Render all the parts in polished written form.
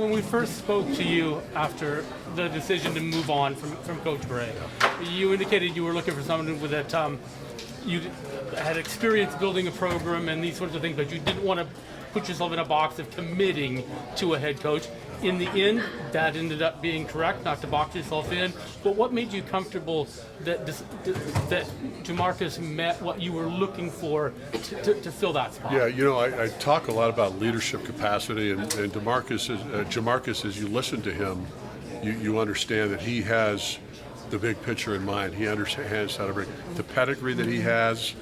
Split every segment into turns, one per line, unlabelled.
when we first spoke to you after the decision to move on from Coach Bray, you indicated you were looking for someone with that you had experience building a program and these sorts of things, but you didn't want to put yourself in a box of committing to a head coach. In the end, that ended up being correct, not to box yourself in. But what made you comfortable that JaMarcus met what you were looking for to fill that spot?
Yeah, you know, I talk a lot about leadership capacity, and JaMarcus, as you listen to him, you understand that he has the big picture in mind. He understands how to bring the pedigree that he has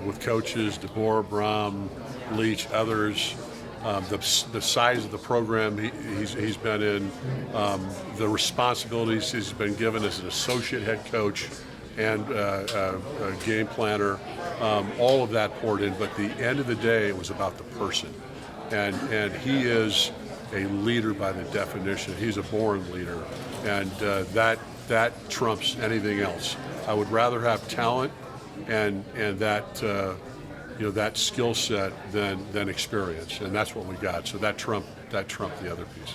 with coaches, DeBoer, Brom, Leach, others. The size of the program he's been in, the responsibilities he's been given as an associate head coach and a game planner, all of that poured in. But at the end of the day, it was about the person, and he is a leader by the definition. He's a born leader, and that trumps anything else. I would rather have talent and that. That skill set than experience, and that's what we got. So that trumped the other piece.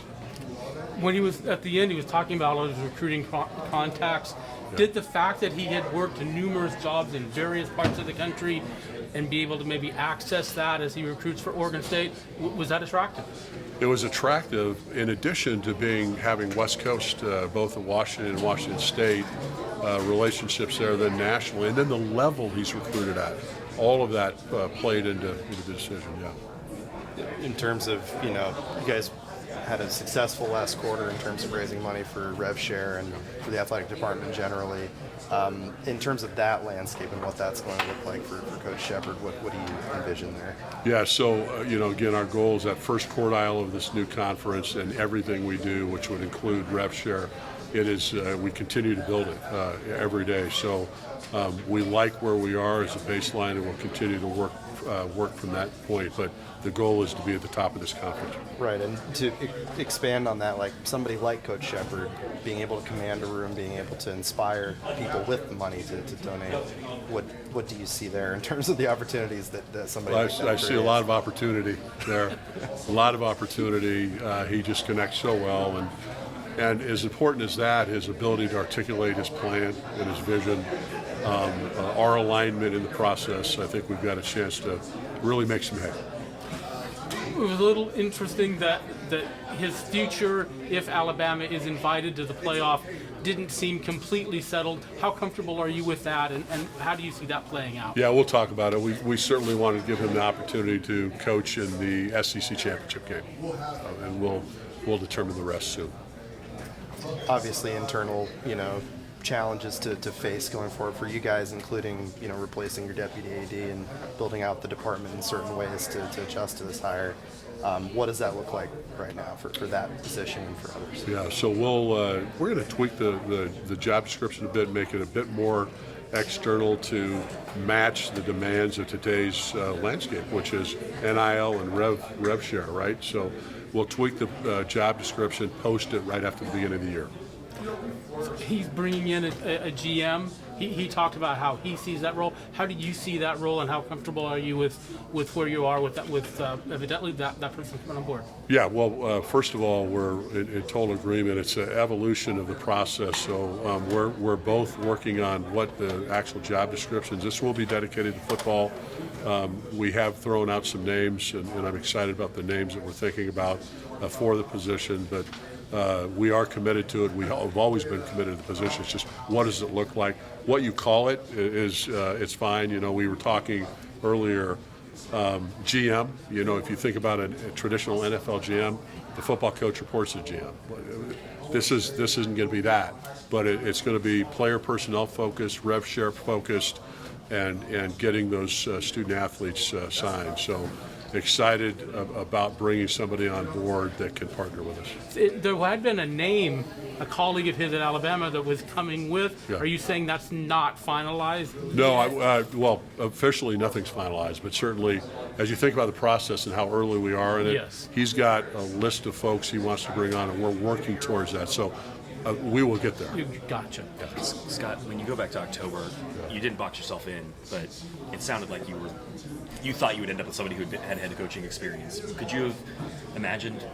When he was at the end, he was talking about all his recruiting contacts. Yeah. Did the fact that he had worked numerous jobs in various parts of the country and be able to maybe access that as he recruits for Oregon State, was that attractive?
It was attractive in addition to having West Coast, both at Washington and Washington State, relationships there, then nationally, and then the level he's recruited at. All of that played into the decision, yeah.
In terms of, you guys had a successful last quarter in terms of raising money for rev share and for the athletic department generally. In terms of that landscape and what that's going to look like for Coach Shephard, what do you envision there?
Yeah, so, again, our goal is that first quartile of this new conference and everything we do, which would include rev share. It is, we continue to build it every day. So we like where we are as a baseline, and we'll continue to work from that point. But the goal is to be at the top of this conference.
Right, and to expand on that, like somebody like Coach Shephard, being able to command a room, being able to inspire people with the money to donate, what do you see there in terms of the opportunities that somebody like that
I see a lot of opportunity there. A lot of opportunity. He just connects so well, and as important as that, his ability to articulate his plan and his vision, our alignment in the process, I think we've got a chance to really make some hay.
It was a little interesting that his future, if Alabama is invited to the playoff, didn't seem completely settled. How comfortable are you with that, and how do you see that playing out?
Yeah, we'll talk about it. We certainly want to give him the opportunity to coach in the SEC championship game, and we'll determine the rest soon.
Obviously, internal, challenges to face going forward for you guys, including, replacing your deputy AD and building out the department in certain ways to adjust to this hire. What does that look like right now for that position and for others?
Yeah, so we're going to tweak the job description a bit, make it a bit more external to match the demands of today's landscape, which is NIL and rev share, right? So we'll tweak the job description, post it right after the beginning of the year.
He's bringing in a GM. He talked about how he sees that role. How do you see that role, and how comfortable are you with where you are with that, with evidently that person coming on board?
Yeah, well, first of all, we're in total agreement. It's an evolution of the process. So we're both working on what the actual job descriptions. This will be dedicated to football. We have thrown out some names, and I'm excited about the names that we're thinking about for the position, but we are committed to it. We have always been committed to the position. It's just, what does it look like? What you call it is, it's fine. We were talking earlier, GM. If you think about a traditional NFL GM, the football coach reports to GM. This isn't going to be that, but it's going to be player personnel focused, rev share focused, and getting those student athletes signed. So excited about bringing somebody on board that can partner with us.
There had been a name, a colleague of his at Alabama that was coming with. Yeah. Are you saying that's not finalized?
No, well, officially nothing's finalized, but certainly as you think about the process and how early we are in it,
yes,
he's got a list of folks he wants to bring on, and we're working towards that. So we will get there.
Gotcha.
Yeah. Scott, when you go back to October, you didn't box yourself in, but it sounded like you thought you would end up with somebody who had head coaching experience. Could you have imagined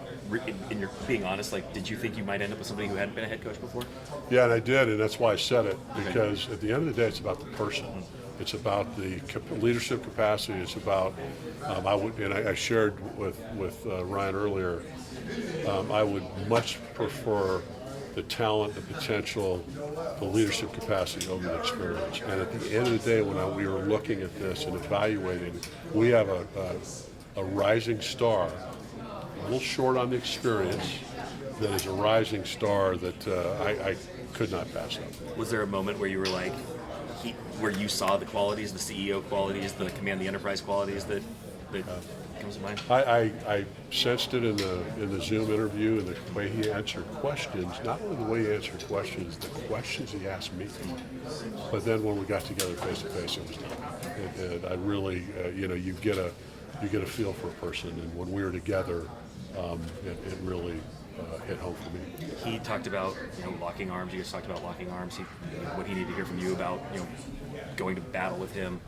in your being honest, like, did you think you might end up with somebody who hadn't been a head coach before?
Yeah, and I did, and that's why I said it, because at the end of the day, it's about the person. It's about the leadership capacity. It's about, I shared with Ryan earlier, I would much prefer the talent, the potential, the leadership capacity over the experience. And at the end of the day, when we were looking at this and evaluating, we have a rising star, a little short on the experience, that is a rising star that I could not pass up.
Was there a moment where you were like, where you saw the qualities, the CEO qualities, the command the enterprise qualities that comes to mind?
I sensed it in the Zoom interview and the way he answered questions. Not only the way he answered questions, the questions he asked me. But then when we got together face to face, it was different. And I really, you get a feel for a person, and when we were together, it really hit home for me.
He talked about locking arms. You guys talked about locking arms. What he needed to hear from you about going to battle with him.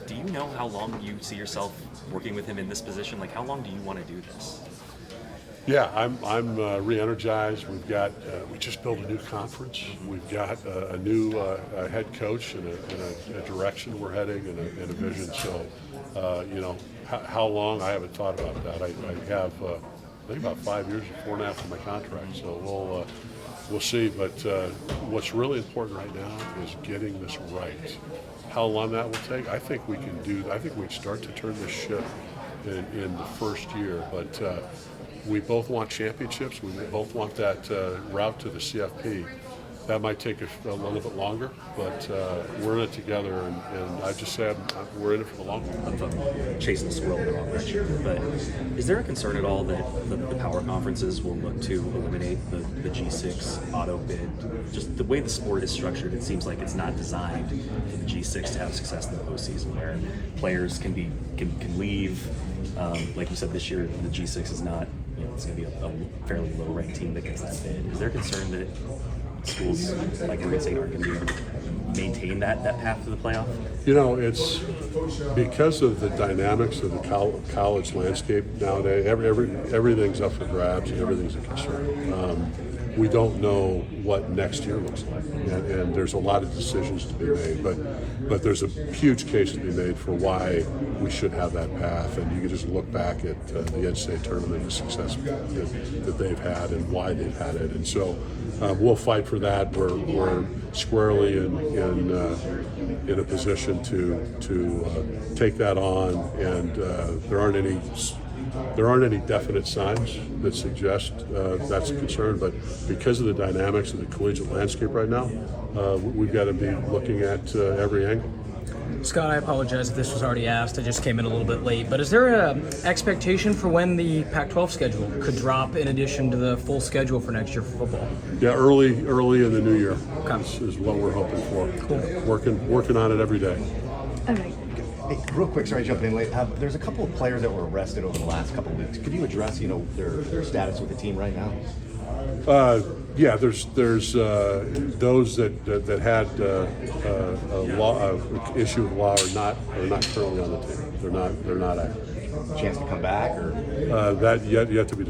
Do you know how long you see yourself working with him in this position? Like, how long do you want to do this?
Yeah, I'm re-energized. We just built a new conference. We've got a new head coach and a direction we're heading and a vision. So, how long? I haven't thought about that. I have, I think about 5 years or 4.5 for my contract. So we'll see. But what's really important right now is getting this right. How long that will take, I think we can do. I think we can start to turn this ship in the first year. But we both want championships. We both want that route to the CFP. That might take a little bit longer, but we're in it together, and I just say we're in it for the long haul.
I'm chasing the squirrel in the wrong direction, but is there a concern at all that the power conferences will look to eliminate the G6 auto bid? Just the way the sport is structured, it seems like it's not designed for the G6 to have success in the postseason, where players can leave. Like you said, this year the G6 is not. It's going to be a fairly low-ranked team that gets that bid. Is there concern that schools like Oregon State aren't going to maintain that path to the playoff?
It's because of the dynamics of the college landscape nowadays. Everything's up for grabs and everything's a concern. We don't know what next year looks like, and there's a lot of decisions to be made. But there's a huge case to be made for why we should have that path, and you can just look back at the NCAA tournament, the success that they've had, and why they've had it. And so we'll fight for that. We're squarely in a position to take that on, and there aren't any definite signs that suggest that's a concern, but because of the dynamics of the collegiate landscape right now, we've got to be looking at every angle.
Scott, I apologize if this was already asked. I just came in a little bit late, but is there an expectation for when the Pac-12 schedule could drop in addition to the full schedule for next year for football?
Yeah, early in the new year
Okay.
is what we're hoping for.
Cool.
Working on it every day.
All right. Hey, real quick, sorry jumping in late. There's a couple of players that were arrested over the last couple of weeks. Could you address, their status with the team right now?
Yeah, there's those that had a issue with law are not currently on the team. They're not active.
Chance to come back, or
That yet to be